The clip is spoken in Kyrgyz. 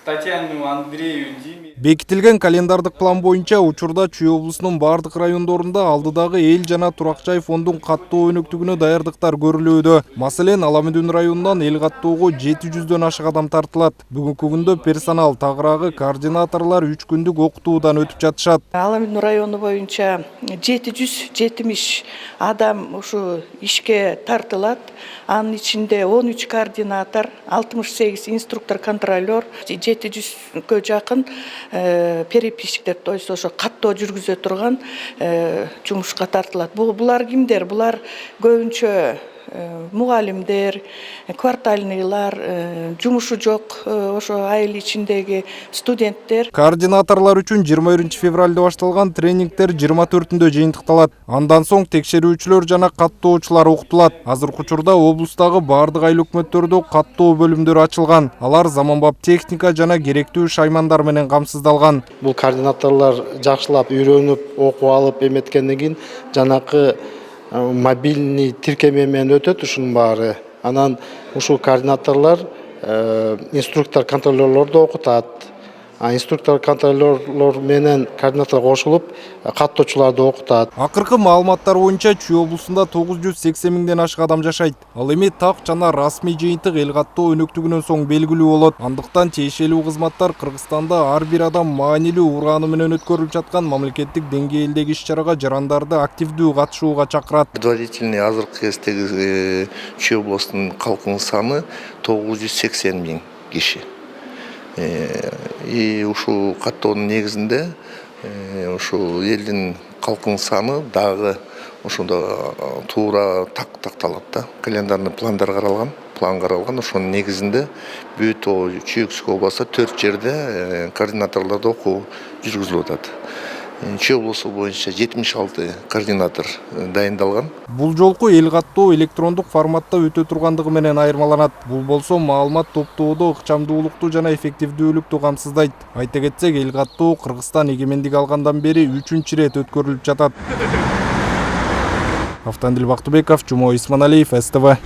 Татьяну, Андрею, Диме. Бекитилген календардык план боюнча учурда Чүй облусунун бардык райондорунда алдыдагы эл жана турак жай фондун каттоо өнүктүгүнө даярдыктар көрүлүүдө. Маселен, Аламүдүн районунан эл каттоого 700дөн ашык адам тартылат. Бүгүнкү күндө персонал тагыраагы координаторлор 3 күндүк окутуудан өтүп жатышат. Аламүдүн району боюнча 770 адам ушу ишке тартылат. Анын ичинде 13 координатор, 68 инструктор-контролер, 700кө жакын переписчиктер, то есть ошо каттоо жүргүзө турган жумушка тартылат. Булар кимдер? Булар көбүнчө мугалимдер, квартальныйлар, жумушу жок ошо айыл ичиндеги студенттер. Координаторлор үчүн 21 февралда башталган тренингдер 24-ндө жыйынтыкталат. Андан соң текшерүүчүлөр жана каттоочулар окутулат. Азыркы учурда облустагы бардык айыл өкмөттөрдө каттоо бөлүмдөрү ачылган. Алар заманбап техника жана керектүү шаймандар менен камсыздалган. Бул координаторлор жакшылап үйрөнүп, окуп алып эметкенден кийин жанакы мобильный тиркеме менен өтөт ушунун баары. Анан ушул координаторлор инструктор-контролерлорду окутат. Инструктор-контролерлор менен координатор кошулуп, каттоочуларды окутат. Акыркы маалыматтар боюнча Чүй облусунда 980 миңден ашык адам жашайт. Ал эми так жана расмий жыйынтык эл каттоо өнүктүгүнөн соң белгилүү болот. Андыктан тиешелүү кызматтар Кыргызстанда ар бир адам маанилүү ургааны менен өткөрүлүп жаткан мамлекеттик деңгээлдеги иш-чарага жарандарды активдүү катышууга чакырат. Предварительный азыркы кездеги Чүй облусунун калкынын саны 980 миң киши. Ушул каттоонун негизинде ушул элдин калкынын саны дагы ошондо туура такталат да. Календарный пландар каралган. Ошонун негизинде бүт Чүй областында 4 жерде координаторлорду окуу жүргүзүлүп атат. Чүй облусу боюнча 76 координатор дайындалган. Бул жолку эл каттоо электрондук форматта өтө тургандыгы менен айырмаланат. Бул болсо маалымат топтоодо ыкчамдуулукту жана эффективдүүлүктү камсыздайт. Айта кетсек, эл каттоо Кыргызстан эгемендик алгандан бери 3-чү ирет өткөрүлүп жатат. Автандил Бактыбеков, Жумой Исманалиев, СТВ.